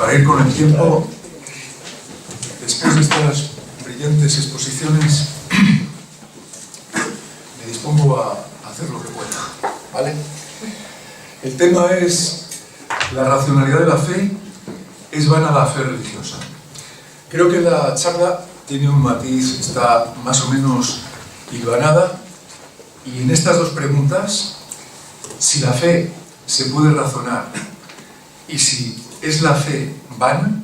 para ir con el tiempo, después de estas brillantes exposiciones, me dispongo a hacer lo que pueda, ¿vale? El tema es: la racionalidad de la fe es vana la fe religiosa. Creo que la charla tiene un matiz, está más o menos hilvanada, y en estas dos preguntas, si la fe se puede razonar y si es la fe vana,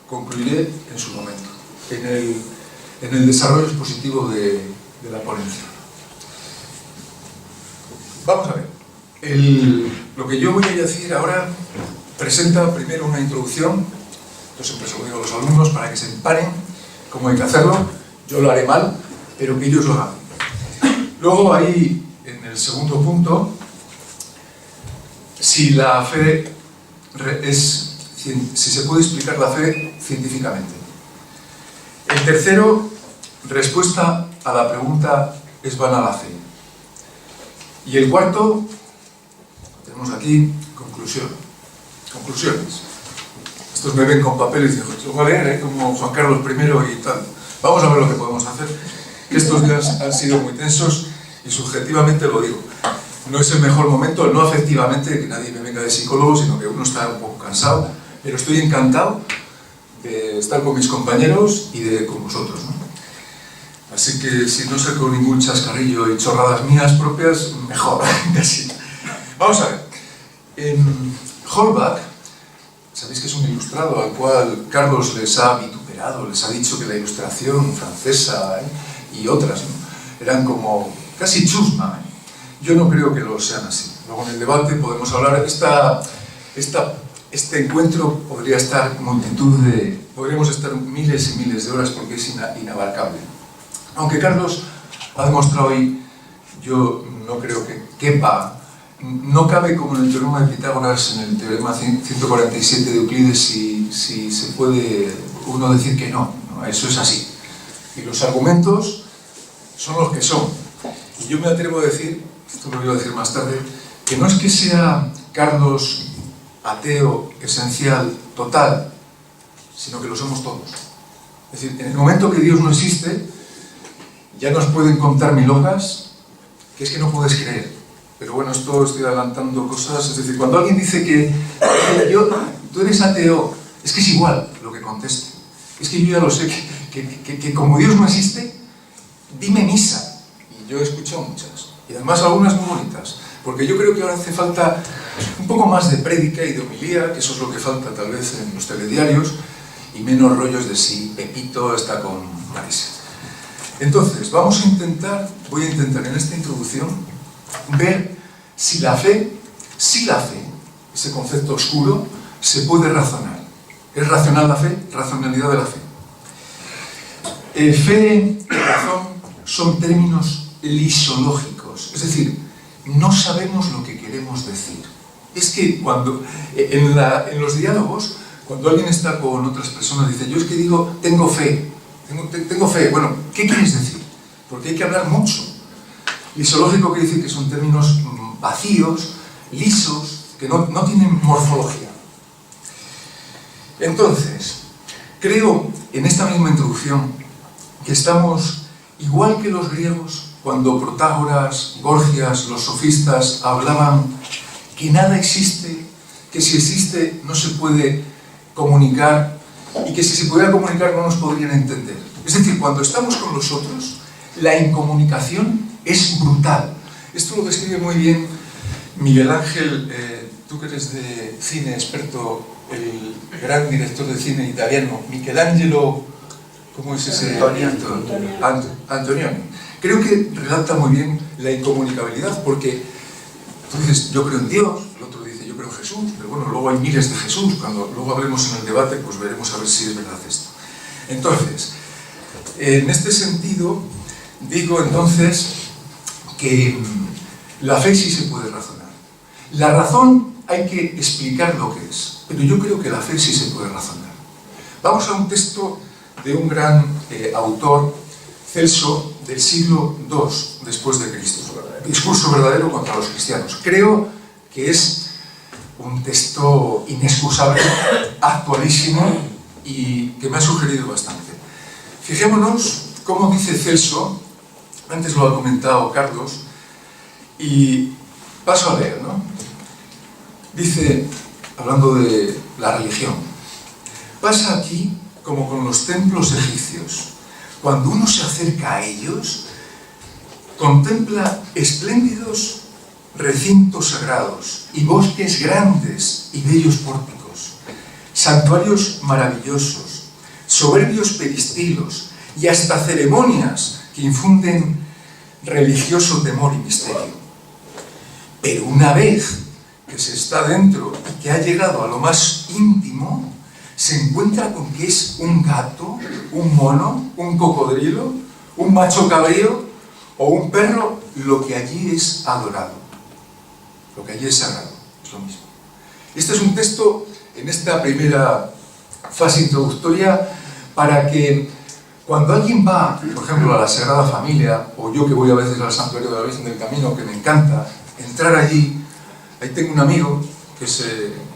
concluiré en su momento, en el desarrollo expositivo de la ponencia. Vamos a ver. Lo que yo voy a decir ahora presenta primero una introducción. Yo siempre se lo digo a los alumnos para que se emparen cómo hay que hacerlo. Yo lo haré mal, pero que ellos lo hagan. Luego ahí, en el segundo punto, si se puede explicar la fe científicamente. El tercero, respuesta a la pregunta: ¿es vana la fe? Y el cuarto, tenemos aquí conclusiones. Estos me ven con papel y dicen: lo voy a leer, como Juan Carlos I y tal. Vamos a ver lo que podemos hacer. Estos días han sido muy tensos y subjetivamente lo digo. No es el mejor momento, no afectivamente, que nadie me venga de psicólogo, sino que uno está un poco cansado, pero estoy encantado de estar con mis compañeros y con vosotros, ¿no? Así que si no saco ningún chascarrillo y chorradas mías propias, mejor, casi. Vamos a ver. Holbach, sabéis que es un ilustrado al cual Carlos les ha vituperado, les ha dicho que la ilustración francesa y otras, ¿no?, eran como casi chusma. Yo no creo que lo sean así. Luego en el debate podemos hablar. Este encuentro podría estar podríamos estar miles y miles de horas porque es inabarcable. Aunque Carlos ha demostrado hoy, yo no creo que quepa, no cabe como en el teorema de Pitágoras, en el teorema 147 de Euclides, si se puede uno decir que no, eso es así. Y los argumentos son los que son. Y yo me atrevo a decir, esto lo voy a decir más tarde, que no es que sea Carlos ateo, esencial, total, sino que lo somos todos. Es decir, en el momento que Dios no existe, ya nos pueden contar milongas que es que no puedes creer. Pero bueno, esto estoy adelantando cosas. Es decir, cuando alguien dice que tú eres ateo, es que es igual lo que conteste. Es que yo ya lo sé, que como Dios no existe, dime misa. Y yo he escuchado muchas. Y además algunas muy bonitas. Porque yo creo que ahora hace falta un poco más de prédica y de homilía, que eso es lo que falta tal vez en los telediarios, y menos rollos de si Pepito está con Marisa. Entonces, voy a intentar en esta introducción ver si la fe, ese concepto oscuro, se puede razonar. ¿Es racional la fe? Racionalidad de la fe. Fe y razón son términos lisológicos, es decir, no sabemos lo que queremos decir. Es que cuando, en los diálogos, cuando alguien está con otras personas, dice: yo es que digo, tengo fe. Tengo fe. Bueno, ¿qué quieres decir? Porque hay que hablar mucho. Lisológico quiere decir que son términos vacíos, lisos, que no tienen morfología. Entonces, creo, en esta misma introducción, que estamos igual que los griegos, cuando Protágoras, Gorgias, los sofistas hablaban que nada existe, que si existe no se puede comunicar, y que si se pudiera comunicar no nos podrían entender. Es decir, cuando estamos con los otros, la incomunicación es brutal. Esto lo describe muy bien Miguel Ángel, tú que eres de cine experto, el gran director de cine italiano, Michelangelo, ¿cómo es ese? Antonioni. Creo que relata muy bien la incomunicabilidad, porque tú dices: yo creo en Dios, el otro dice: yo creo en Jesús, pero bueno, luego hay miles de Jesús. Cuando luego hablemos en el debate, pues veremos a ver si es verdad esto. Entonces, en este sentido, digo entonces que la fe sí se puede razonar. La razón hay que explicar lo que es, pero yo creo que la fe sí se puede razonar. Vamos a un texto de un gran autor, Celso, del siglo II después de Cristo. Discurso verdadero contra los cristianos. Creo que es un texto inexcusable, actualísimo y que me ha sugerido bastante. Fijémonos cómo dice Celso, antes lo ha comentado Carlos, y paso a leer, ¿no? Dice, hablando de la religión, pasa aquí como con los templos egipcios. Cuando uno se acerca a ellos, contempla espléndidos recintos sagrados y bosques grandes y bellos pórticos, santuarios maravillosos, soberbios peristilos y hasta ceremonias que infunden religioso temor y misterio. Pero una vez que se está dentro y que ha llegado a lo más íntimo, se encuentra con que es un gato, un mono, un cocodrilo, un macho cabrío o un perro, lo que allí es adorado, lo que allí es sagrado, es lo mismo. Este es un texto en esta primera fase introductoria para que cuando alguien va, por ejemplo, a la Sagrada Familia, o yo que voy a veces al Santuario de la Virgen del Camino, que me encanta entrar allí, ahí tengo un amigo que es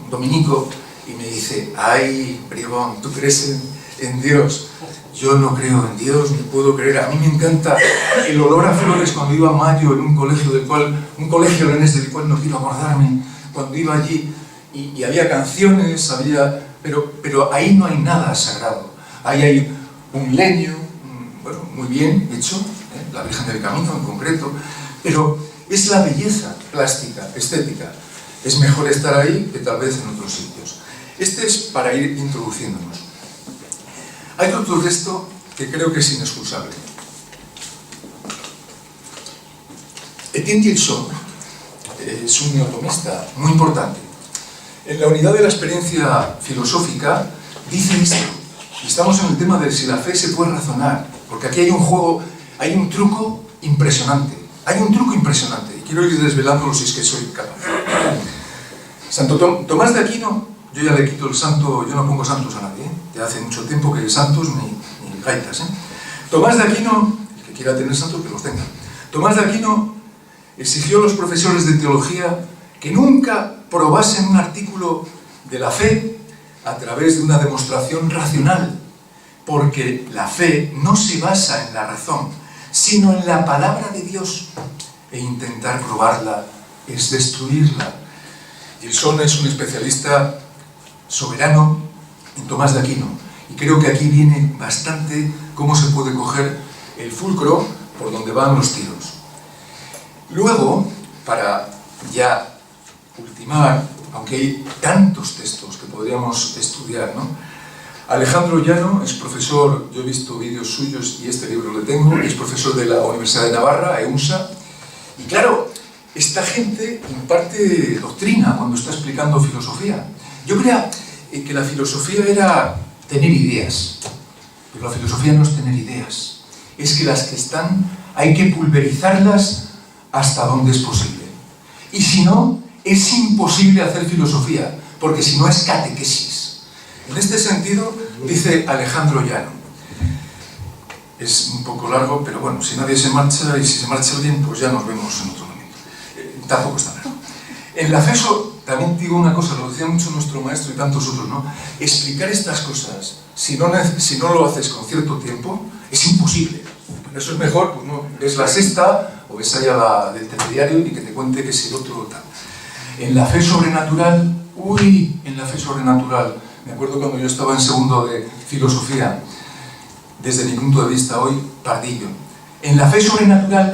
un dominico y me dice, ay, bribón, ¿tú crees en Dios? Yo no creo en Dios, ni puedo creer. A mí me encanta el olor a flores cuando iba a Mayo en un colegio leonés del cual no quiero acordarme, cuando iba allí y había canciones, pero ahí no hay nada sagrado. Ahí hay un leño, bueno, muy bien hecho, la Virgen del Camino en concreto, pero es la belleza plástica, estética. Es mejor estar ahí que tal vez en otros sitios. Este es para ir introduciéndonos. Hay otro texto que creo que es inexcusable. Etienne Gilson es un neotomista muy importante. En la unidad de la experiencia filosófica dice esto. Y estamos en el tema de si la fe se puede razonar, porque aquí hay un juego, hay un truco impresionante. Hay un truco impresionante, y quiero ir desvelándolo si es que soy capaz. Santo Tomás de Aquino, yo ya le quito el santo, yo no pongo santos a nadie, ya hace mucho tiempo que santos ni gaitas. Tomás de Aquino, el que quiera tener santos, que los tenga. Tomás de Aquino exigió a los profesores de teología que nunca probasen un artículo de la fe a través de una demostración racional, porque la fe no se basa en la razón, sino en la palabra de Dios, e intentar probarla es destruirla. Gilson es un especialista soberano en Tomás de Aquino, y creo que aquí viene bastante cómo se puede coger el fulcro por donde van los tiros. Luego, para ya ultimar, aunque hay tantos textos que podríamos estudiar, ¿no? Alejandro Llano es profesor, yo he visto vídeos suyos y este libro lo tengo, es profesor de la Universidad de Navarra, EUNSA, y claro, esta gente imparte doctrina cuando está explicando filosofía. Yo creía que la filosofía era tener ideas, pero la filosofía no es tener ideas, es que las que están hay que pulverizarlas hasta donde es posible. Y si no, es imposible hacer filosofía, porque si no es catequesis. En este sentido, dice Alejandro Llano, es un poco largo, pero bueno, si nadie se marcha, y si se marcha alguien, pues ya nos vemos en otro momento. Tampoco está largo. En la FESO, también digo una cosa, lo decía mucho nuestro maestro y tantos otros, ¿no? Explicar estas cosas, si no lo haces con cierto tiempo, es imposible. Por eso es mejor, pues no, ves la sexta, o ves allá la del telediario y que te cuente que es el otro tal. En la fe sobrenatural, en la fe sobrenatural, me acuerdo cuando yo estaba en segundo de filosofía, desde mi punto de vista hoy, pardillo. En la fe sobrenatural,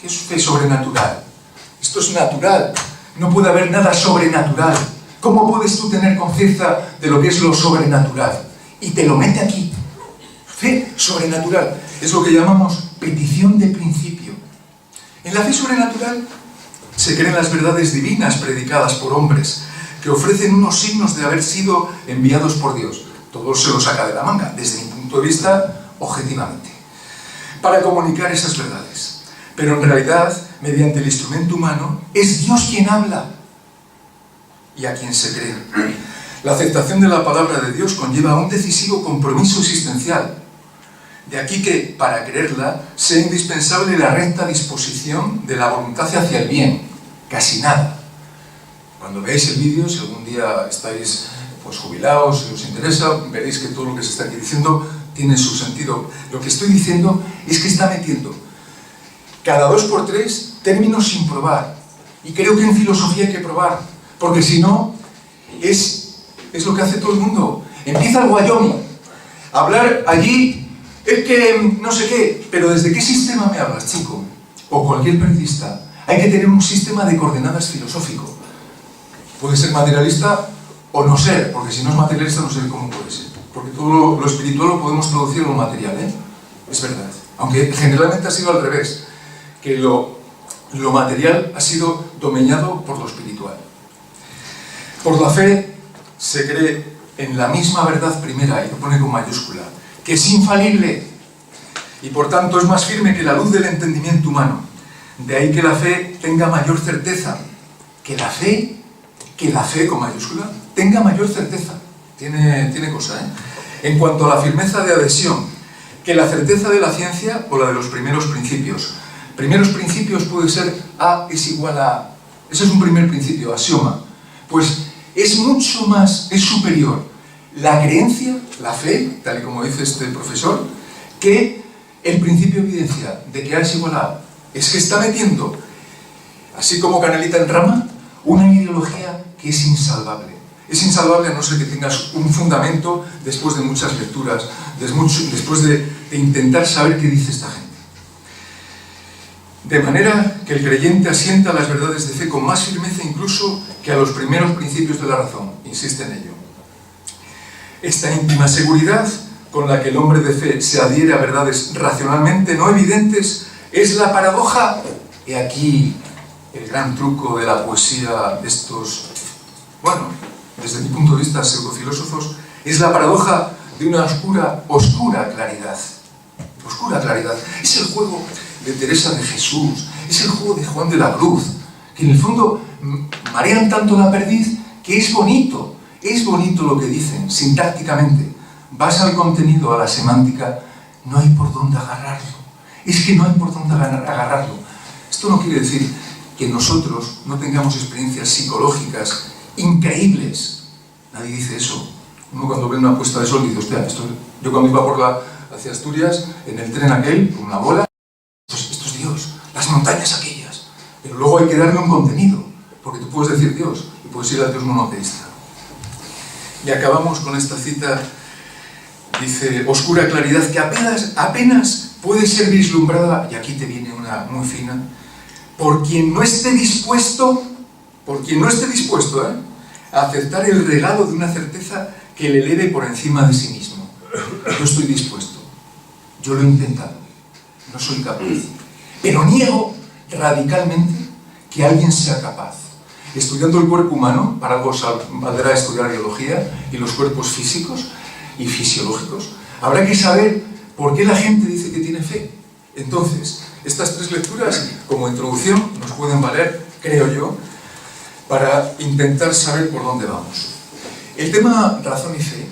¿qué es fe sobrenatural? Esto es natural, no puede haber nada sobrenatural. ¿Cómo puedes tú tener conciencia de lo que es lo sobrenatural? Y te lo mete aquí. Fe sobrenatural, es lo que llamamos petición de principio. En la fe sobrenatural se creen las verdades divinas predicadas por hombres, que ofrecen unos signos de haber sido enviados por Dios. Todo se lo saca de la manga, desde mi punto de vista, objetivamente, para comunicar esas verdades. Pero en realidad, mediante el instrumento humano, es Dios quien habla y a quien se cree. La aceptación de la palabra de Dios conlleva un decisivo compromiso existencial. De aquí que, para creerla, sea indispensable la recta disposición de la voluntad hacia el bien. Casi nada. Cuando veáis el vídeo, si algún día estáis pues, jubilados, si os interesa, veréis que todo lo que se está aquí diciendo tiene su sentido. Lo que estoy diciendo es que está metiendo cada 2 por 3 términos sin probar. Y creo que en filosofía hay que probar, porque si no, es lo que hace todo el mundo. Empieza el Wyoming a hablar allí, es que no sé qué, pero ¿desde qué sistema me hablas, chico? O cualquier periodista. Hay que tener un sistema de coordenadas filosófico. Puede ser materialista o no ser, porque si no es materialista no sé cómo puede ser. Porque todo lo espiritual lo podemos traducir en lo material, ¿eh? Es verdad. Aunque generalmente ha sido al revés, que lo material ha sido dominado por lo espiritual. Por la fe se cree en la misma verdad primera, y lo pone con mayúscula, que es infalible y por tanto es más firme que la luz del entendimiento humano. De ahí que la fe tenga mayor certeza, que la fe con mayúscula tenga mayor certeza. Tiene cosa, ¿eh? En cuanto a la firmeza de adhesión, que la certeza de la ciencia o la de los primeros principios. Primeros principios puede ser A es igual a... Ese es un primer principio, axioma. Pues es mucho más, es superior la creencia, la fe, tal y como dice este profesor, que el principio de evidencia de que A es igual a A. Es que está metiendo, así como canalita en rama, una ideología que es insalvable. Es insalvable a no ser que tengas un fundamento después de muchas lecturas, después de intentar saber qué dice esta gente. De manera que el creyente asienta a las verdades de fe con más firmeza incluso que a los primeros principios de la razón. Insiste en ello. Esta íntima seguridad con la que el hombre de fe se adhiere a verdades racionalmente no evidentes es la paradoja. Y aquí el gran truco de la poesía de estos, bueno, desde mi punto de vista pseudofilósofos, es la paradoja de una oscura claridad. Oscura claridad. Es el juego de Teresa de Jesús, es el juego de Juan de la Cruz, que en el fondo marean tanto la perdiz que es bonito lo que dicen, sintácticamente. Vas al contenido, a la semántica, no hay por dónde agarrarlo. Es que no hay por dónde agarrarlo. Esto no quiere decir que nosotros no tengamos experiencias psicológicas increíbles. Nadie dice eso. Uno cuando ve una puesta de sol dice, hostia, yo cuando iba hacia Asturias, en el tren aquel, con una bola, esto es Dios, las montañas aquellas. Pero luego hay que darle un contenido, porque tú puedes decir Dios, y puedes ir al Dios monoteísta. Y acabamos con esta cita, dice, oscura claridad que apenas puede ser vislumbrada, y aquí te viene una muy fina, por quien no esté dispuesto, a aceptar el regalo de una certeza que le eleve por encima de sí mismo. Yo estoy dispuesto, yo lo he intentado, no soy capaz, pero niego radicalmente que alguien sea capaz. Estudiando el cuerpo humano, para algo valdrá estudiar biología y los cuerpos físicos y fisiológicos, habrá que saber por qué la gente dice que tiene fe. Entonces, estas 3 lecturas, como introducción, nos pueden valer, creo yo, para intentar saber por dónde vamos. El tema razón y fe,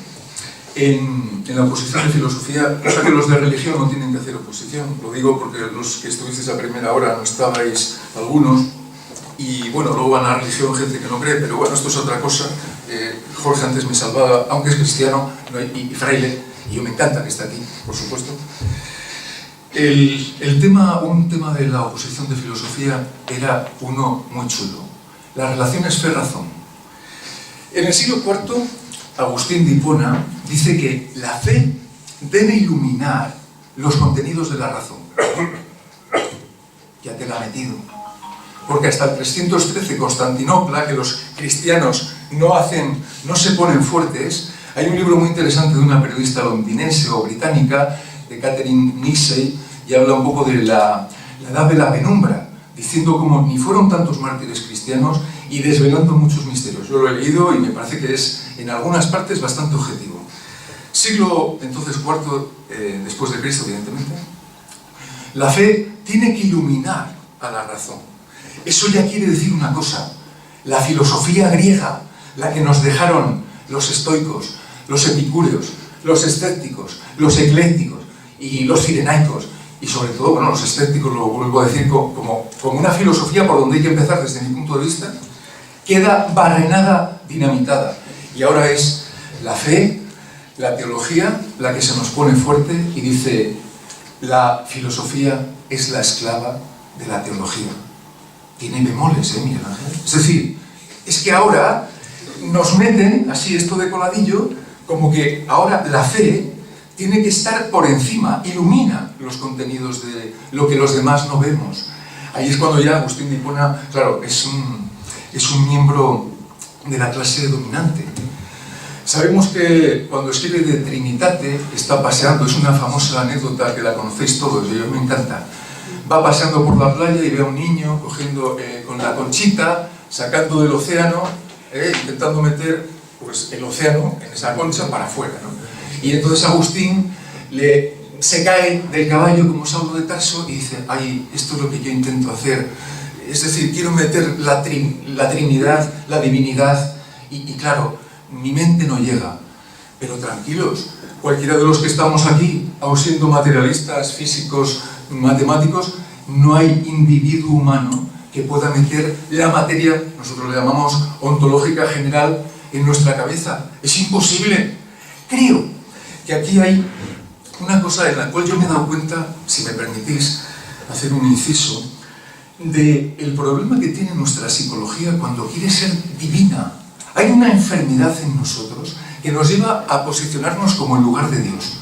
en la oposición de filosofía, cosa que los de religión no tienen que hacer oposición, lo digo porque los que estuvisteis a primera hora no estabais algunos, y bueno, luego van a religión gente que no cree, pero bueno, esto es otra cosa. Jorge antes me salvaba, aunque es cristiano y fraile, y yo me encanta que esté aquí, por supuesto. Un tema de la oposición de filosofía era uno muy chulo, las relaciones fe-razón. En el siglo IV, Agustín de Hipona dice que la fe debe iluminar los contenidos de la razón. Ya te la ha metido. Porque hasta el 313, Constantinopla, que los cristianos no se ponen fuertes, hay un libro muy interesante de una periodista londinense o británica, de Catherine Nixey, y habla un poco de la edad de la penumbra, diciendo como ni fueron tantos mártires cristianos y desvelando muchos misterios. Yo lo he leído y me parece que es, en algunas partes, bastante objetivo. Siglo, entonces, IV después de Cristo, evidentemente. La fe tiene que iluminar a la razón. Eso ya quiere decir una cosa. La filosofía griega, la que nos dejaron los estoicos, los epicúreos, los escépticos, los eclécticos y los cirenaicos, y sobre todo, bueno, los escépticos, lo vuelvo a decir, como una filosofía por donde hay que empezar desde mi punto de vista, queda barrenada, dinamitada. Y ahora es la fe, la teología, la que se nos pone fuerte y dice: la filosofía es la esclava de la teología. Tiene bemoles, Miguel Ángel. Es decir, es que ahora nos meten, así esto de coladillo, como que ahora la fe tiene que estar por encima, ilumina los contenidos de lo que los demás no vemos. Ahí es cuando ya Agustín de Hipona, claro, es un miembro de la clase dominante. Sabemos que cuando escribe de Trinitate está paseando, es una famosa anécdota que la conocéis todos, y a mí me encanta. Va paseando por la playa y ve a un niño cogiendo con la conchita, sacando del océano, intentando meter pues, el océano en esa concha para afuera, ¿no? Y entonces Agustín se cae del caballo como Saulo de Tarso y dice: ay, esto es lo que yo intento hacer. Es decir, quiero meter la Trinidad, la divinidad, y claro, mi mente no llega. Pero tranquilos, cualquiera de los que estamos aquí, aun siendo materialistas, físicos, matemáticos, no hay individuo humano que pueda meter la materia, nosotros le llamamos ontológica general, en nuestra cabeza. Es imposible. Creo que aquí hay una cosa en la cual yo me he dado cuenta, si me permitís hacer un inciso, del problema que tiene nuestra psicología cuando quiere ser divina. Hay una enfermedad en nosotros que nos lleva a posicionarnos como en lugar de Dios.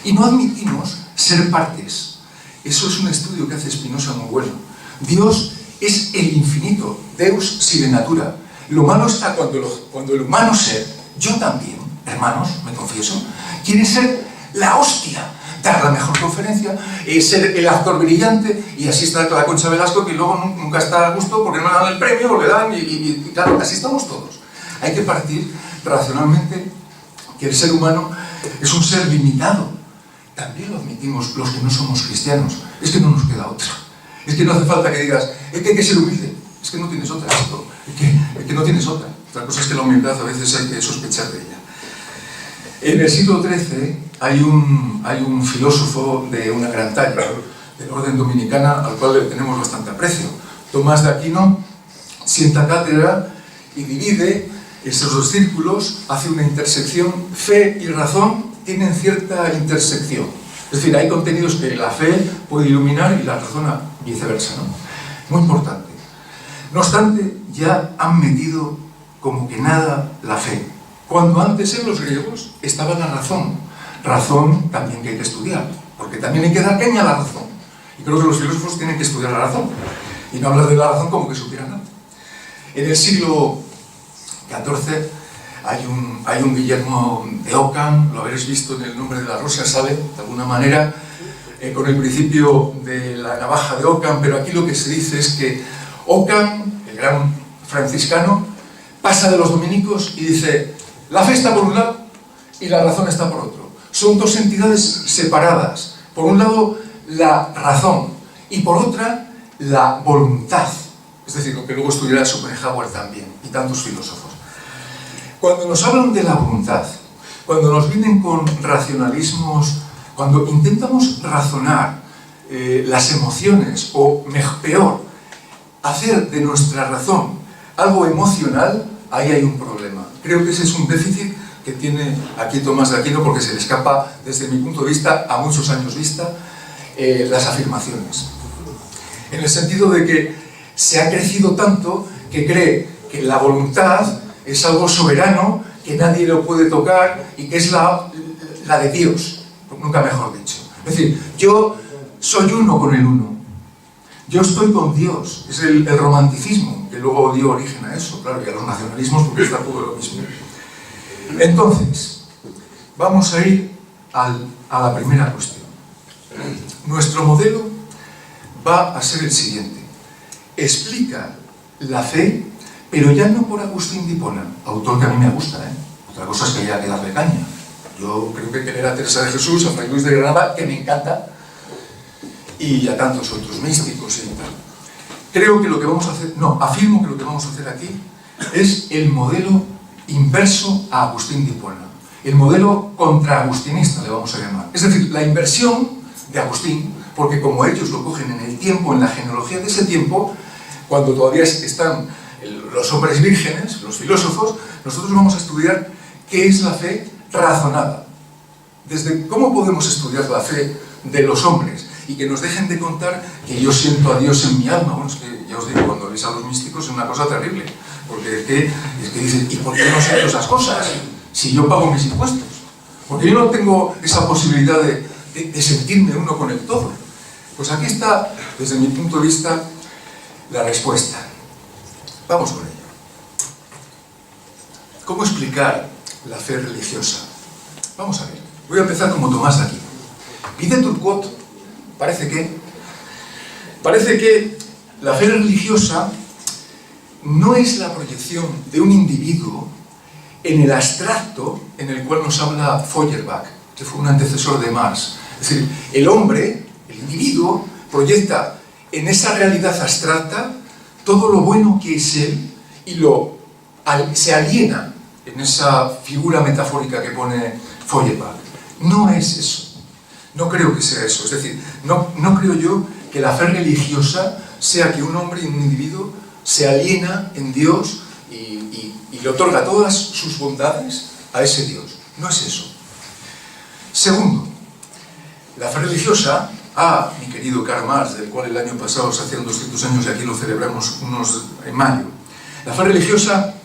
Y no admitimos ser partes. Eso es un estudio que hace Spinoza muy bueno. Dios es el infinito, Deus sive natura. Lo malo está cuando el humano ser, yo también, hermanos, me confieso, quiere ser la hostia, dar la mejor conferencia, ser el actor brillante, y así está la Concha Velasco, que luego nunca está a gusto porque no le dan el premio, o le dan, y claro, así estamos todos. Hay que partir racionalmente que el ser humano es un ser limitado. También lo admitimos los que no somos cristianos. Es que no nos queda otra. Es que no hace falta que digas, es que hay que ser humilde. Es que no tienes otra. Es que no tienes otra. Otra cosa es que la humildad a veces hay que sospechar de ella. En el siglo XIII hay un filósofo de una gran talla, de la orden dominicana, al cual le tenemos bastante aprecio. Tomás de Aquino sienta cátedra y divide esos dos círculos, hace una intersección. Fe y razón tienen cierta intersección. Es decir, hay contenidos que la fe puede iluminar y la razón viceversa, ¿no? Muy importante. No obstante, ya han metido como que nada la fe. Cuando antes en los griegos estaba la razón. Razón también que hay que estudiar, porque también hay que dar caña a la razón. Y creo que los filósofos tienen que estudiar la razón, y no hablar de la razón como que supieran nada. En el siglo XIV hay un Guillermo de Ockham, lo habréis visto en El nombre de la rosa, sale de alguna manera, con el principio de la navaja de Ockham, pero aquí lo que se dice es que Ockham, el gran franciscano, pasa de los dominicos y dice: la fe está por un lado y la razón está por otro. Son dos entidades separadas. Por un lado, la razón, y por otra, la voluntad. Es decir, lo que luego estudiará Schopenhauer también, y tantos filósofos. Cuando nos hablan de la voluntad, cuando nos vienen con racionalismos, cuando intentamos razonar las emociones, o peor, hacer de nuestra razón algo emocional, ahí hay un problema. Creo que ese es un déficit que tiene aquí Tomás de Aquino, porque se le escapa, desde mi punto de vista, a muchos años vista, las afirmaciones. En el sentido de que se ha crecido tanto que cree que la voluntad es algo soberano, que nadie lo puede tocar y que es la de Dios, nunca mejor dicho. Es decir, yo soy uno con el uno. Yo estoy con Dios. Es el romanticismo, que luego dio origen a eso, claro, y a los nacionalismos, porque está todo lo mismo. Entonces, vamos a ir a la primera cuestión. Nuestro modelo va a ser el siguiente. Explica la fe, pero ya no por Agustín de Hipona, autor que a mí me gusta, ¿eh? Otra cosa es que haya que darle caña. Yo creo que querer a Teresa de Jesús, a Fray Luis de Granada, que me encanta, y a tantos otros místicos y tal. Creo que lo que vamos a hacer, afirmo que lo que vamos a hacer aquí es el modelo inverso a Agustín de Hipona. El modelo contraagustinista, le vamos a llamar. Es decir, la inversión de Agustín, porque como ellos lo cogen en el tiempo, en la genealogía de ese tiempo, cuando todavía están los hombres vírgenes, los filósofos, nosotros vamos a estudiar qué es la fe razonada. Desde cómo podemos estudiar la fe de los hombres y que nos dejen de contar que yo siento a Dios en mi alma. Bueno, es que ya os digo, cuando lees a los místicos es una cosa terrible, porque es que dicen, ¿y por qué no siento esas cosas si yo pago mis impuestos? Porque yo no tengo esa posibilidad de sentirme uno con el todo. Pues aquí está, desde mi punto de vista, la respuesta. Vamos con ello. ¿Cómo explicar la fe religiosa? Vamos a ver. Voy a empezar como Tomás de Aquino. Guy de Turquot parece que la fe religiosa no es la proyección de un individuo en el abstracto en el cual nos habla Feuerbach, que fue un antecesor de Marx. Es decir, el hombre, el individuo, proyecta en esa realidad abstracta todo lo bueno que es él y se aliena en esa figura metafórica que pone Feuerbach. No es eso. No creo que sea eso. Es decir, no creo yo que la fe religiosa sea que un hombre y un individuo se aliena en Dios y le otorga todas sus bondades a ese Dios. No es eso. Segundo, la fe religiosa, mi querido Karl Marx, del cual el año pasado se hacían 200 años y aquí lo celebramos en mayo. La fe religiosa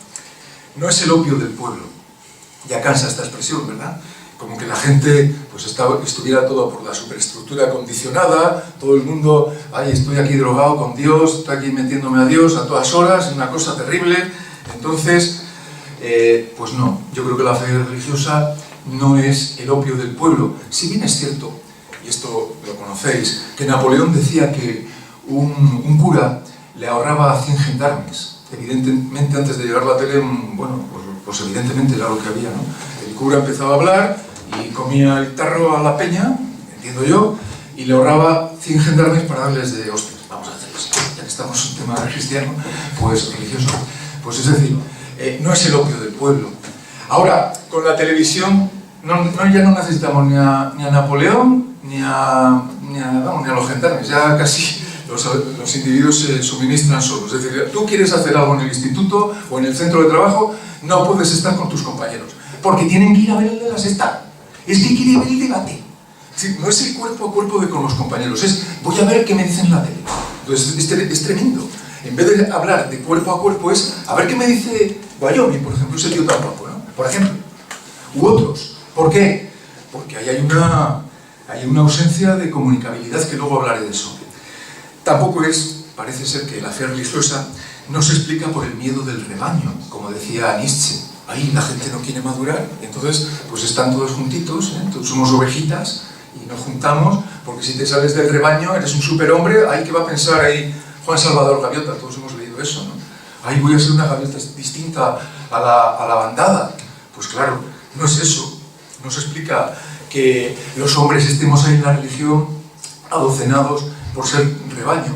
no es el opio del pueblo. Ya cansa esta expresión, ¿verdad? Como que la gente pues estuviera todo por la superestructura condicionada, todo el mundo, ay, estoy aquí drogado con Dios, estoy aquí metiéndome a Dios a todas horas, es una cosa terrible. Entonces, pues no, yo creo que la fe religiosa no es el opio del pueblo. Si bien es cierto, y esto lo conocéis, que Napoleón decía que un cura le ahorraba 100 gendarmes. Evidentemente, antes de llegar a la tele, bueno, pues evidentemente era lo que había, ¿no? El cura empezaba a hablar y comía el tarro a la peña, entiendo yo, y le ahorraba 100 gendarmes para darles de hostias. Vamos a hacerlo así, ya que estamos en tema cristiano, pues religioso. Pues es decir, no es el opio del pueblo. Ahora, con la televisión, ya no necesitamos ni a Napoleón, ni a los gendarmes, ya casi los individuos se suministran solos. Es decir, tú quieres hacer algo en el instituto o en el centro de trabajo, no puedes estar con tus compañeros, porque tienen que ir a ver el de la sexta. Es que quiere ver el debate. Es decir, no es el cuerpo a cuerpo con los compañeros, es voy a ver qué me dicen en la tele. Entonces es tremendo. En vez de hablar de cuerpo a cuerpo es a ver qué me dice Wyoming, por ejemplo, ese tío tan guapo, ¿no? Por ejemplo. U otros. ¿Por qué? Porque ahí hay una ausencia de comunicabilidad, que luego hablaré de eso. Tampoco parece ser que la fe religiosa no se explica por el miedo del rebaño, como decía Nietzsche. Ahí la gente no quiere madurar, y entonces pues están todos juntitos, todos somos ovejitas y nos juntamos, porque si te sales del rebaño eres un superhombre. Ahí que va a pensar ahí Juan Salvador Gaviota, todos hemos leído eso, ¿no? Ahí voy a ser una gaviota distinta a la bandada. Pues claro, no es eso. No se explica que los hombres estemos ahí en la religión adocenados por ser rebaño.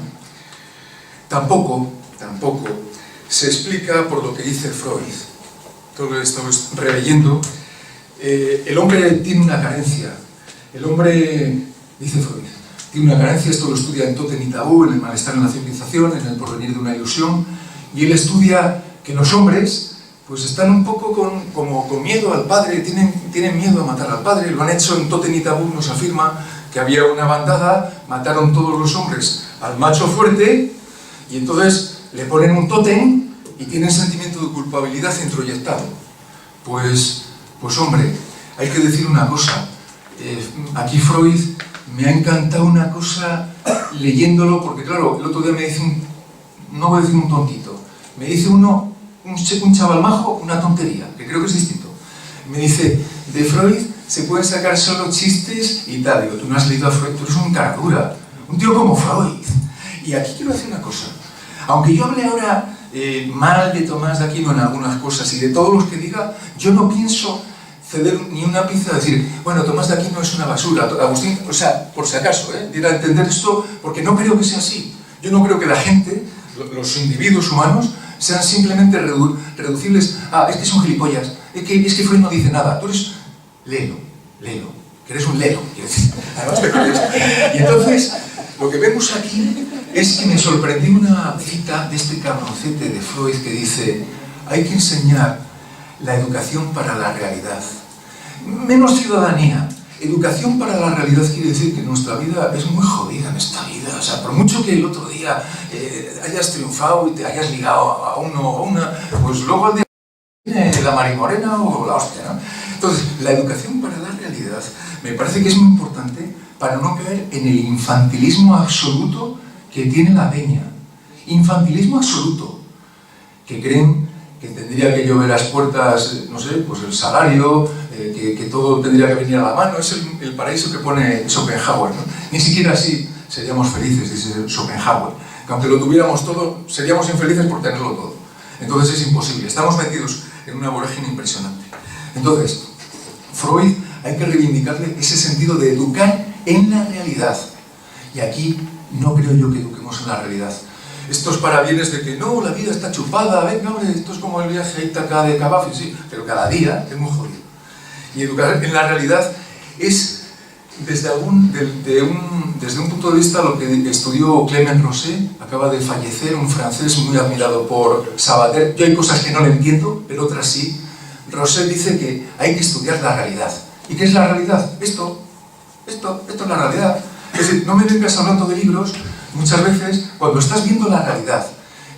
Tampoco se explica por lo que dice Freud. Todo lo que estamos releyendo. El hombre tiene una carencia. El hombre, dice Freud, tiene una carencia. Esto lo estudia en Totem y Tabú, en el malestar en la civilización, en el porvenir de una ilusión. Y él estudia que los hombres pues están un poco con miedo al padre, tienen miedo a matar al padre. Lo han hecho en Totem y Tabú, nos afirma que había una bandada, mataron todos los hombres al macho fuerte, y entonces le ponen un tótem y tienen sentimiento de culpabilidad introyectado. Pues hombre, hay que decir una cosa. Aquí Freud me ha encantado una cosa leyéndolo, porque claro, el otro día me dice no voy a decir un tontito, me dice un chaval majo, una tontería, que creo que es distinto. Me dice, de Freud se pueden sacar solo chistes y tal. Digo, tú no has leído a Freud, tú eres un cara dura, un tío como Freud. Y aquí quiero decir una cosa. Aunque yo hable ahora mal de Tomás de Aquino en algunas cosas y de todos los que diga, yo no pienso ceder ni una pinza a decir, bueno, Tomás de Aquino es una basura, Agustín, o sea, por si acaso, diera a entender esto, porque no creo que sea así. Yo no creo que la gente, los individuos humanos, sean simplemente reducibles a, es que son gilipollas, es que Freud no dice nada. Tú eres, léelo, que eres un lelo, quiero decir. Además te crees. Y entonces, Lo que vemos aquí es que me sorprendió una cita de este cabroncete de Freud que dice: hay que enseñar la educación para la realidad. Menos ciudadanía. Educación para la realidad quiere decir que nuestra vida es muy jodida en esta vida. O sea, por mucho que el otro día hayas triunfado y te hayas ligado a uno o a una, pues luego al día viene la marimorena o la hostia, ¿no? Entonces, la educación para la realidad me parece que es muy importante para no caer en el infantilismo absoluto que tiene la peña. Infantilismo absoluto. Que creen que tendría que llover a las puertas, no sé, pues el salario, que todo tendría que venir a la mano. Es el paraíso que pone Schopenhauer, ¿no? Ni siquiera así seríamos felices, dice Schopenhauer. Que aunque lo tuviéramos todo, seríamos infelices por tenerlo todo. Entonces es imposible. Estamos metidos en una vorágine impresionante. Entonces, Freud, hay que reivindicarle ese sentido de educar en la realidad. Y aquí no creo yo que eduquemos en la realidad. Estos parabienes de que no, la vida está chupada, venga, hombre, esto es como el viaje a Ítaca de Cavafi, sí, pero cada día es muy jodido. Y educar en la realidad es, desde un punto de vista, lo que estudió Clément Rosset, acaba de fallecer, un francés muy admirado por Sabater. Yo hay cosas que no le entiendo, pero otras sí. Rosset dice que hay que estudiar la realidad. ¿Y qué es la realidad? Esto es la realidad. Es decir, no me vengas hablando de libros muchas veces cuando estás viendo la realidad.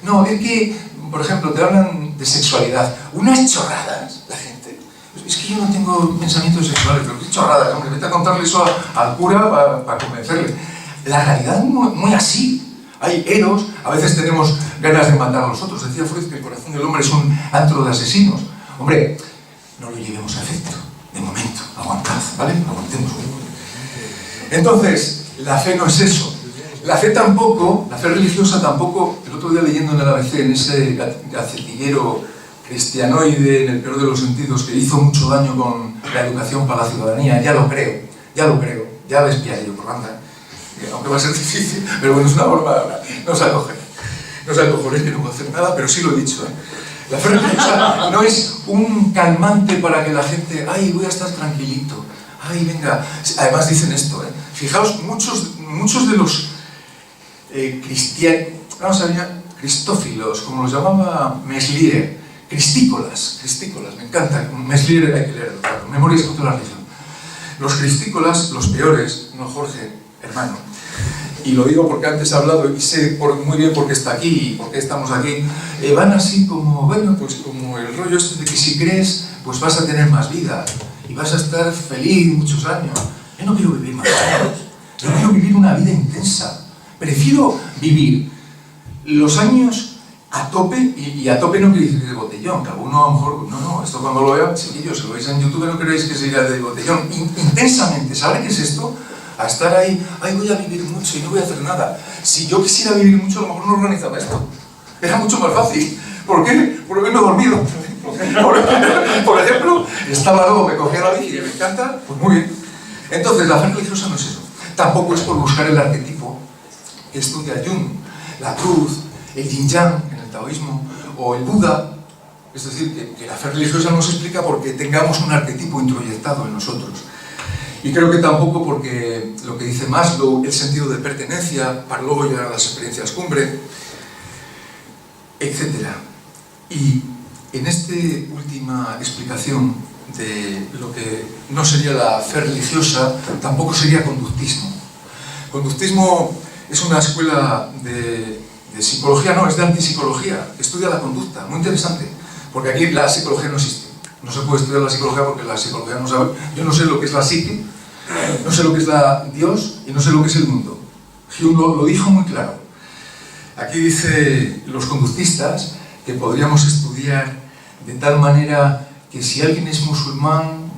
No, es que, por ejemplo, te hablan de sexualidad. Unas chorradas, la gente. Es que yo no tengo pensamientos sexuales, pero qué chorradas, hombre, vete a contarle eso al cura para convencerle. La realidad es muy así. Hay eros, a veces tenemos ganas de matar a los otros. Decía Freud que el corazón del hombre es un antro de asesinos. Hombre, no lo llevemos a efecto, de momento, aguantad, ¿vale? Aguantemos. Entonces, la fe no es eso. La fe tampoco, la fe religiosa tampoco, el otro día leyendo en el ABC, en ese gacetillero cristianoide, en el peor de los sentidos, que hizo mucho daño con la educación para la ciudadanía, ya lo creo, ya la espiaré yo por banda, aunque va a ser difícil, pero bueno, es una forma, no os acojonéis que no puedo hacer nada, pero sí lo he dicho, ¿eh? La fe religiosa no es un calmante para que la gente, ay, voy a estar tranquilito, ay, venga. Además dicen esto, fijaos, muchos de los cristianos, vamos a ver, cristófilos, como los llamaba Meslier, cristícolas, me encanta, Meslier hay que leerlo, claro, Memorias contra la religión. Los cristícolas, los peores, no Jorge, hermano, y lo digo porque antes he hablado y sé muy bien por qué está aquí y por qué estamos aquí, van así como, bueno, pues como el rollo este de que si crees, pues vas a tener más vida y vas a estar feliz muchos años. Yo no quiero vivir más años, yo quiero vivir una vida intensa. Prefiero vivir los años a tope, y a tope no quiere decir de botellón, que alguno a lo mejor, no, esto cuando lo vean, chiquillos, si lo veis en YouTube no creéis que sería de botellón, intensamente, ¿sabéis qué es esto? A estar ahí, ay, voy a vivir mucho y no voy a hacer nada. Si yo quisiera vivir mucho, a lo mejor no organizaba esto. Era mucho más fácil. ¿Por qué? Porque me he dormido. Por ejemplo, estaba luego, me cogía la bici y me encanta, pues muy bien. Entonces, la fe religiosa no es eso. Tampoco es por buscar el arquetipo que estudia Jung, la cruz, el yin-yang en el taoísmo, o el Buda. Es decir, que la fe religiosa no se explica porque tengamos un arquetipo introyectado en nosotros. Y creo que tampoco porque lo que dice Maslow, el sentido de pertenencia, para luego llegar a las experiencias cumbre, etc. Y en esta última explicación de lo que no sería la fe religiosa, tampoco sería conductismo. Conductismo es una escuela de psicología, no, es de antipsicología, que estudia la conducta, muy interesante, porque aquí la psicología no existe. No se puede estudiar la psicología porque la psicología no sabe. Yo no sé lo que es la psique, no sé lo que es Dios y no sé lo que es el mundo. Jung lo dijo muy claro. Aquí dice los conductistas que podríamos estudiar de tal manera que si alguien es musulmán,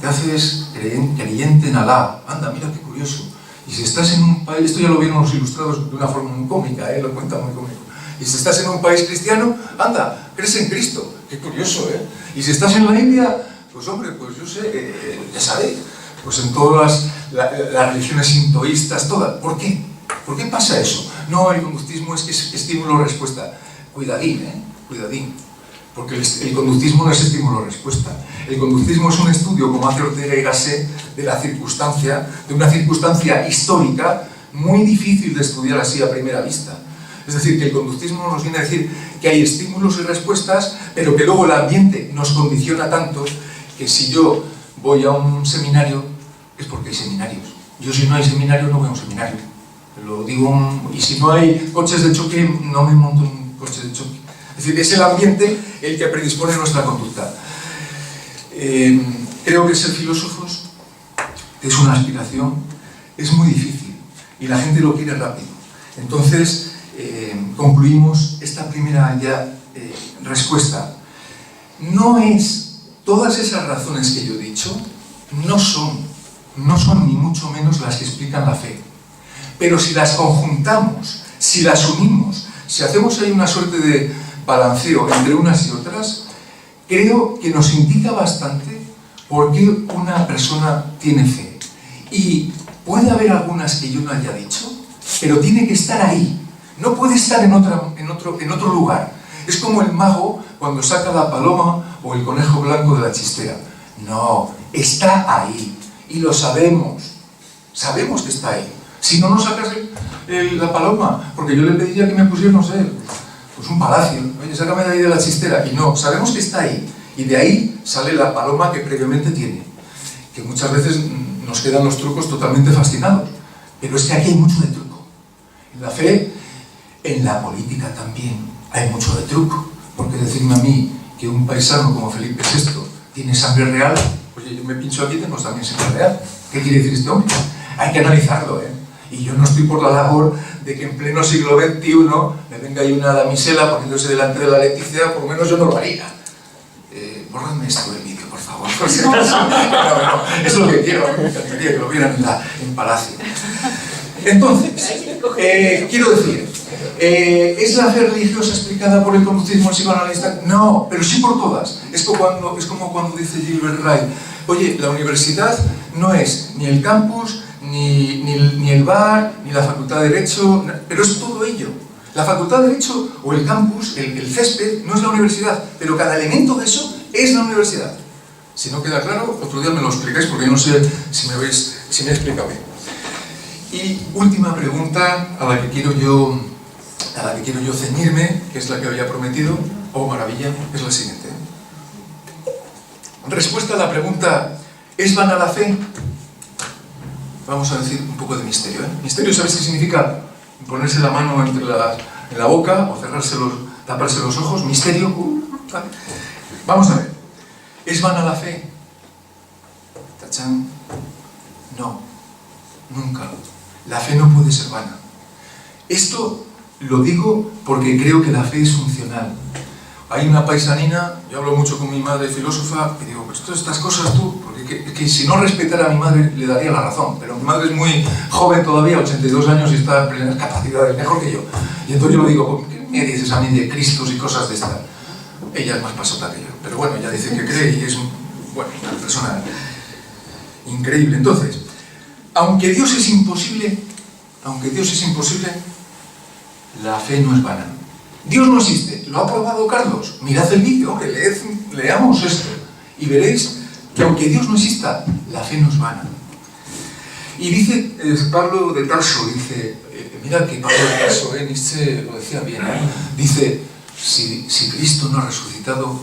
te haces creyente en Alá. Anda, mira qué curioso. Y si estás en un país, esto ya lo vieron los ilustrados de una forma muy cómica, lo cuenta muy cómico. Y si estás en un país cristiano, anda, crees en Cristo. Qué curioso, ¿eh? Y si estás en la India, pues hombre, pues yo sé, ya sabéis, pues en todas las religiones sintoístas, todas. ¿Por qué? ¿Por qué pasa eso? No, el conductismo es que es estímulo-respuesta. Cuidadín, cuidadín. Porque el conductismo no es estímulo-respuesta. El conductismo es un estudio, como hace Ortega y Gasset, de la circunstancia, de una circunstancia histórica muy difícil de estudiar así a primera vista. Es decir, que el conductismo nos viene a decir que hay estímulos y respuestas, pero que luego el ambiente nos condiciona tanto que si yo voy a un seminario es porque hay seminarios. Yo si no hay seminario no voy a un seminario. Lo digo, y si no hay coches de choque no me monto en un coche de choque. Es decir, es el ambiente el que predispone nuestra conducta. Creo que ser filósofos es una aspiración, es muy difícil y la gente lo quiere rápido. Entonces, concluimos esta primera respuesta. No es, todas esas razones que yo he dicho no son ni mucho menos las que explican la fe. Pero si las conjuntamos, si las unimos, si hacemos ahí una suerte de balanceo entre unas y otras, creo que nos indica bastante por qué una persona tiene fe. Y puede haber algunas que yo no haya dicho, pero tiene que estar ahí. No puede estar en otro lugar. Es como el mago cuando saca la paloma o el conejo blanco de la chistera. No, está ahí. Y lo sabemos. Sabemos que está ahí. Si no nos sacas la paloma, porque yo le pediría que me pusiera, no sé, pues un palacio. Oye, sácame de ahí de la chistera. Y no, sabemos que está ahí. Y de ahí sale la paloma que previamente tiene. Que muchas veces nos quedan los trucos totalmente fascinados. Pero es que aquí hay mucho de truco. En la fe, en la política también hay mucho de truco. Porque decirme a mí que un paisano como Felipe VI tiene sangre real, oye, yo me pincho aquí y tengo también sangre real. ¿Qué quiere decir este hombre? Hay que analizarlo, ¿eh? Y yo no estoy por la labor de que en pleno siglo XXI me venga ahí una damisela poniéndose delante de la Leticia, por lo menos yo no lo haría. Borradme esto del vídeo, por favor. No, es lo que quiero, me encantaría que lo vieran en Palacio. Entonces, quiero decir, ¿es la fe religiosa explicada por el conductismo psicoanalista? No, pero sí por todas. Es como cuando dice Gilbert Wright, oye, la universidad no es ni el campus, ni el bar, ni la facultad de Derecho, pero es todo ello. La facultad de Derecho o el campus, el césped, no es la universidad, pero cada elemento de eso es la universidad. Si no queda claro, otro día me lo explicáis porque yo no sé si me he explicado bien. Y última pregunta a la que quiero yo ceñirme, que es la que había prometido, oh maravilla, es la siguiente. Respuesta a la pregunta, ¿es vana la fe? Vamos a decir un poco de misterio, ¿eh? Misterio, ¿sabéis qué significa? Ponerse la mano en la boca o taparse los ojos. Misterio. ¿Vale? Vamos a ver. ¿Es vana la fe? ¿Tachán? No. Nunca. La fe no puede ser vana. Esto lo digo porque creo que la fe es funcional. Hay una paisanina, yo hablo mucho con mi madre filósofa, y digo, pues todas estas cosas tú, porque que si no respetara a mi madre le daría la razón, pero mi madre es muy joven todavía, 82 años, y está en plenas capacidades, mejor que yo. Y entonces yo le digo, ¿qué me dices a mí de Cristos y cosas de estas? Ella es más pasota que yo, pero bueno, ella dice que cree y es, bueno, una persona increíble. Entonces, aunque Dios es imposible, la fe no es vana. Dios no existe. ¿Lo ha probado Carlos? Mirad el vídeo, hombre, leamos esto y veréis que aunque Dios no exista, la fe no es vana. Y dice Pablo de Tarso, dice, mirad que Pablo de Tarso, Nietzsche lo decía bien, dice, si Cristo no ha resucitado,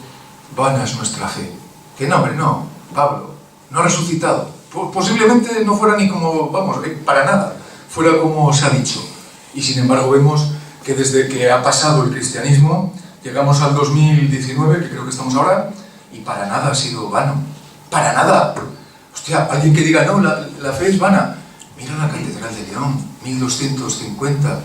vana es nuestra fe. Que no, hombre, no, Pablo, no ha resucitado. Posiblemente no fuera ni como, vamos, para nada, fuera como se ha dicho. Y sin embargo vemos que desde que ha pasado el cristianismo, llegamos al 2019, que creo que estamos ahora, y para nada ha sido vano. ¡Para nada! Hostia, alguien que diga, no, la fe es vana. Mira la Catedral de León, 1250.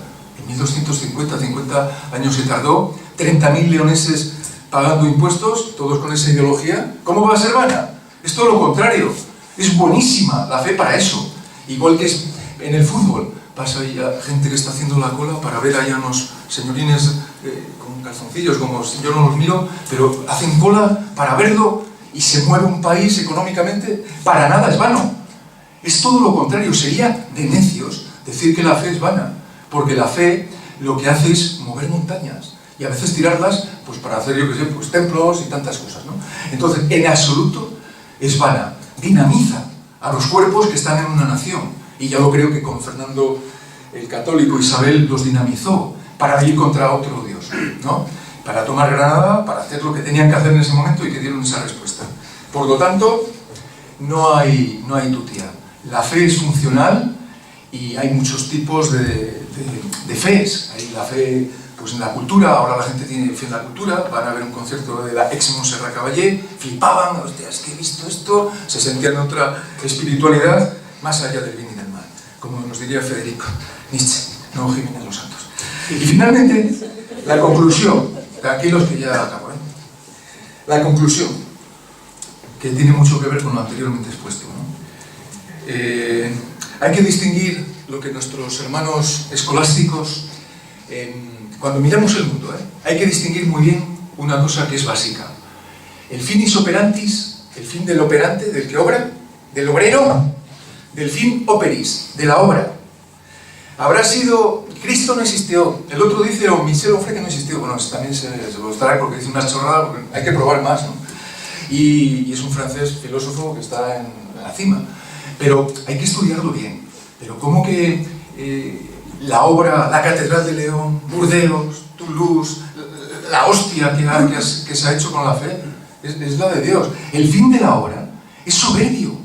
En 50 años se tardó, 30.000 leoneses pagando impuestos, todos con esa ideología. ¿Cómo va a ser vana? Es todo lo contrario. Es buenísima la fe para eso. Igual que es en el fútbol. Pasa ahí a gente que está haciendo la cola para ver ahí a unos señorines con calzoncillos, como yo no los miro, pero hacen cola para verlo y se mueve un país económicamente. Para nada es vano. Es todo lo contrario. Sería de necios decir que la fe es vana, porque la fe lo que hace es mover montañas y a veces tirarlas pues para hacer, yo qué sé, pues templos y tantas cosas, ¿no? Entonces, en absoluto es vana. Dinamiza a los cuerpos que están en una nación. Y ya lo creo que con Fernando el católico Isabel los dinamizó para ir contra otro dios, ¿no? Para tomar Granada, para hacer lo que tenían que hacer en ese momento y que dieron esa respuesta. Por lo tanto, no hay tutía. La fe es funcional y hay muchos tipos de fees. Hay la fe pues, en la cultura, ahora la gente tiene fe en la cultura, van a ver un concierto de la ex Montserrat Caballé, flipaban, hostia, es que he visto esto, se sentían en otra espiritualidad más allá del bien y del mal, como nos diría Federico Nietzsche, no Jiménez Los Santos. Y finalmente, la conclusión, aquí los que ya acabo, la conclusión, que tiene mucho que ver con lo anteriormente expuesto, ¿no? Hay que distinguir lo que nuestros hermanos escolásticos, cuando miramos el mundo, hay que distinguir muy bien una cosa que es básica. El finis operantis, el fin del operante, del que obra, del obrero, del fin operis, de la obra. Habrá sido, Cristo no existió, el otro dice, o Michel Onfray que no existió, bueno, también se lo trae porque dice una chorrada, porque hay que probar más, ¿no? Y es un francés filósofo que está en la cima. Pero hay que estudiarlo bien. Pero ¿cómo que la obra, la Catedral de León, Burdeos, Toulouse, la hostia que se ha hecho con la fe, es la de Dios? El fin de la obra es soberbio.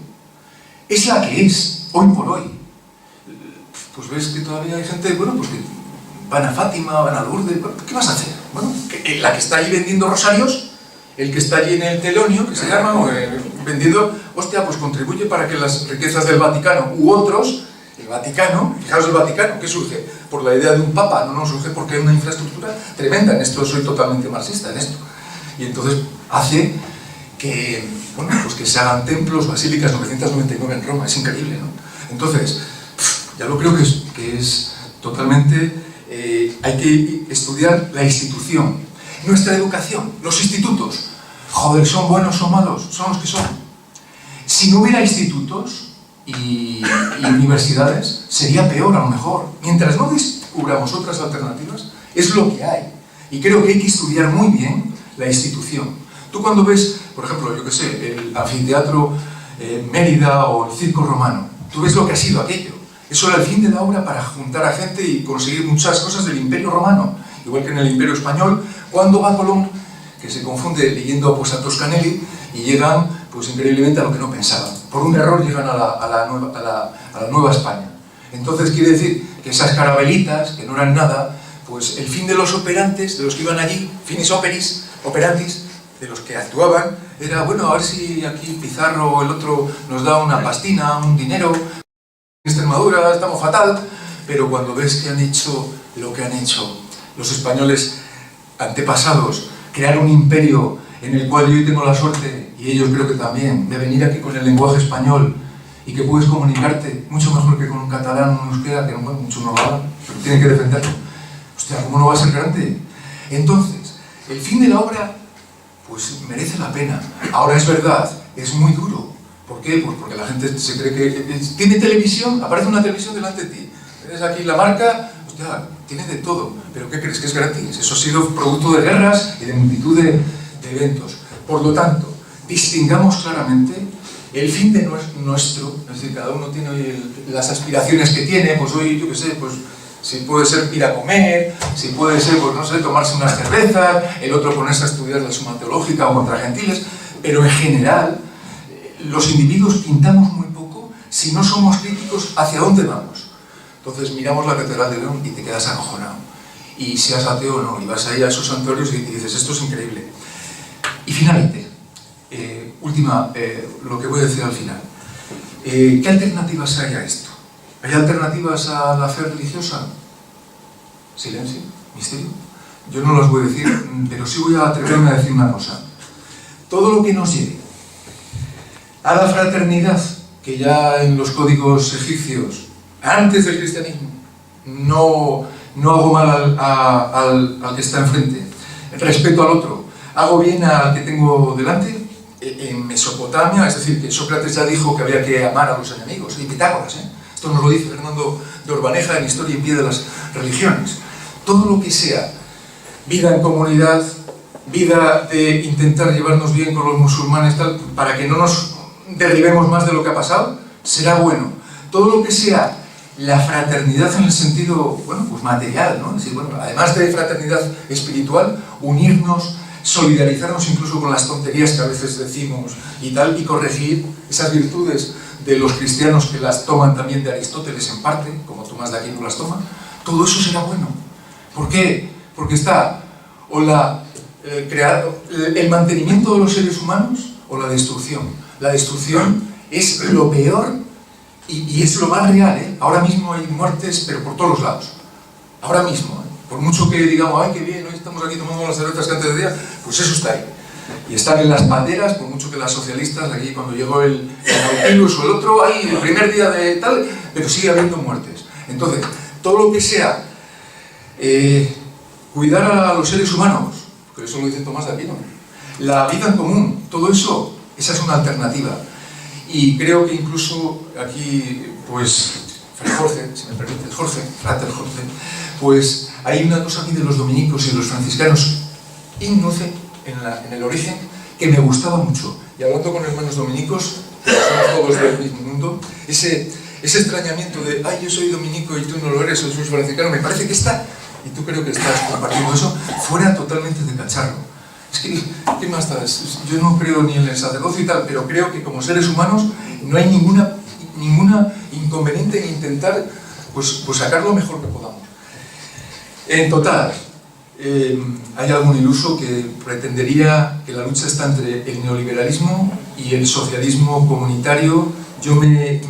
Es la que es, hoy por hoy. Pues ves que todavía hay gente, bueno, pues que van a Fátima, van a Lourdes, ¿qué vas a hacer? Bueno, la que está ahí vendiendo rosarios, el que está allí en el telonio, que se llama, vendiendo, hostia, pues contribuye para que las riquezas del Vaticano u otros, el Vaticano, fijaos el Vaticano, ¿qué surge? Por la idea de un papa, no surge porque hay una infraestructura tremenda, en esto soy totalmente marxista, en esto. Y entonces hace que, bueno, pues que se hagan templos, basílicas, 999 en Roma, es increíble, ¿no? Entonces, ya lo creo que es totalmente, hay que estudiar la institución. Nuestra educación, los institutos, joder, ¿son buenos o malos? Son los que son. Si no hubiera institutos y universidades, sería peor a lo mejor. Mientras no descubramos otras alternativas, es lo que hay. Y creo que hay que estudiar muy bien la institución. Tú cuando ves, por ejemplo, yo qué sé, el anfiteatro Mérida o el circo romano, tú ves lo que ha sido aquello. Eso era el fin de la obra para juntar a gente y conseguir muchas cosas del Imperio Romano. Igual que en el Imperio Español, cuando va Colón, que se confunde leyendo pues, a Toscanelli, y llegan pues, increíblemente a lo que no pensaban. Por un error llegan a la Nueva España. Entonces quiere decir que esas carabelitas, que no eran nada, pues el fin de los operantes, de los que iban allí, finis operis, operantis, de los que actuaban, era, bueno, a ver si aquí Pizarro o el otro nos da una pastina, un dinero, en Extremadura estamos fatal, pero cuando ves que han hecho lo que han hecho los españoles antepasados, crear un imperio en el cual yo hoy tengo la suerte, y ellos creo que también, de venir aquí con el lenguaje español y que puedes comunicarte mucho mejor que con un catalán o un euskera, que no, bueno, muchos no lo hablan, pero tienen que defenderlo. Hostia, ¿cómo no va a ser grande? Entonces, el fin de la obra, pues merece la pena. Ahora es verdad, es muy duro. ¿Por qué? Pues porque la gente se cree que tiene televisión, aparece una televisión delante de ti. Tienes aquí la marca, hostia, tiene de todo. ¿Pero qué crees? ¿Que es gratis? Eso ha sido producto de guerras y de multitud de eventos. Por lo tanto, distingamos claramente el fin de nuestro, es decir, cada uno tiene las aspiraciones que tiene, pues hoy, yo qué sé, pues si puede ser ir a comer, si puede ser, pues no sé, tomarse unas cervezas, el otro ponerse a estudiar la Suma Teológica o contra gentiles, pero en general, los individuos pintamos muy poco si no somos críticos hacia dónde vamos. Entonces miramos la Catedral de León y te quedas acojonado. Y seas ateo o no, y vas ahí a esos santuarios y dices, esto es increíble. Y finalmente, lo que voy a decir al final. ¿Qué alternativas hay a esto? ¿Hay alternativas a la fe religiosa? Silencio, misterio. Yo no las voy a decir, pero sí voy a atreverme a decir una cosa. Todo lo que nos lleve a la fraternidad, que ya en los códigos egipcios, antes del cristianismo, no hago mal al que está enfrente, respeto al otro, hago bien al que tengo delante. En Mesopotamia, es decir, que Sócrates ya dijo que había que amar a los enemigos, y Pitágoras, esto nos lo dice Fernando de Urbaneja en Historia y Pie de las Religiones. Todo lo que sea vida en comunidad, vida de intentar llevarnos bien con los musulmanes, tal, para que no nos derribemos más de lo que ha pasado, será bueno. Todo lo que sea la fraternidad en el sentido, bueno, pues material, ¿no? Es decir, bueno, además de fraternidad espiritual, unirnos, solidarizarnos incluso con las tonterías que a veces decimos y tal, y corregir esas virtudes de los cristianos que las toman también de Aristóteles en parte, como Tomás de Aquino las toma. Todo eso será bueno. ¿Por qué? Porque está o el mantenimiento de los seres humanos o la destrucción. La destrucción es lo peor y es lo más real, ¿eh? Ahora mismo hay muertes, pero por todos los lados. Ahora mismo, ¿eh? Por mucho que digamos, ay, qué bien, hoy estamos aquí tomando las cervezas que antes de día, pues eso está ahí. Y están en las pateras, por mucho que las socialistas, aquí cuando llegó el Nautilus o el otro, ay, el primer día de tal, pero sigue habiendo muertes. Entonces, todo lo que sea cuidar a los seres humanos, porque eso lo dice Tomás de Aquino, la vida en común, todo eso, esa es una alternativa. Y creo que incluso aquí, pues, Fray Jorge, si me permite, Frater Jorge, pues hay una cosa aquí de los dominicos y de los franciscanos, Ignoce, en el origen, que me gustaba mucho. Y hablando con hermanos dominicos, que somos todos del mismo mundo, ese extrañamiento de, ay, yo soy dominico y tú no lo eres, o soy franciscano, me parece que está, y tú creo que estás compartiendo eso, fuera totalmente de cacharro. Es que, ¿qué más da? Yo no creo ni en el sacerdocio y tal, pero creo que como seres humanos no hay ninguna inconveniente en intentar pues sacar lo mejor que podamos. En total, hay algún iluso que pretendería que la lucha está entre el neoliberalismo y el socialismo comunitario. Yo me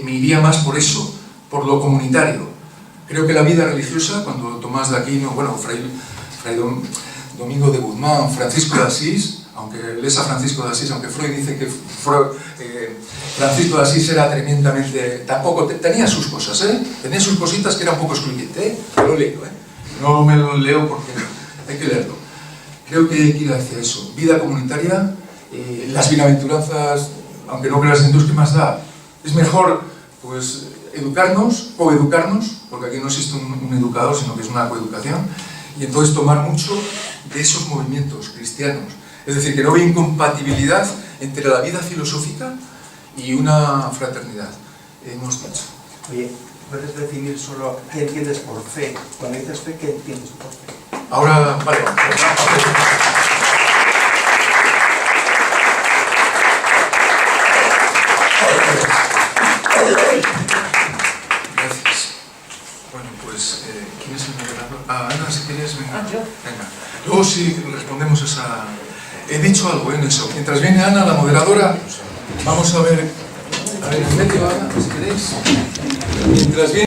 iría más por eso, por lo comunitario. Creo que la vida religiosa, cuando Tomás de Aquino, bueno, Fray Domingo de Guzmán, Francisco de Asís, aunque lees a Francisco de Asís, aunque Freud dice que Francisco de Asís era tremendamente... Tampoco tenía sus cosas, ¿eh? Tenía sus cositas que era un poco excluyente, ¿eh? Lo leo, ¿eh? No me lo leo porque hay que leerlo. Creo que hay que ir hacia eso. Vida comunitaria, las bienaventuranzas, aunque no creas en Dios, ¿qué más da? Es mejor, pues, educarnos, coeducarnos, porque aquí no existe un educador, sino que es una coeducación, y entonces tomar mucho de esos movimientos cristianos. Es decir, que no hay incompatibilidad entre la vida filosófica y una fraternidad. Hemos dicho. Oye, ¿puedes definir solo qué entiendes por fe? Cuando dices fe, ¿qué entiendes por fe? Ahora, vale. Gracias. Bueno, pues, ¿quién es el moderador? Ana, si quieres, venga. Yo. Venga. Luego sí respondemos esa... He dicho algo en eso. Mientras viene Ana, la moderadora, vamos a ver en medio, Ana, si queréis. Mientras viene...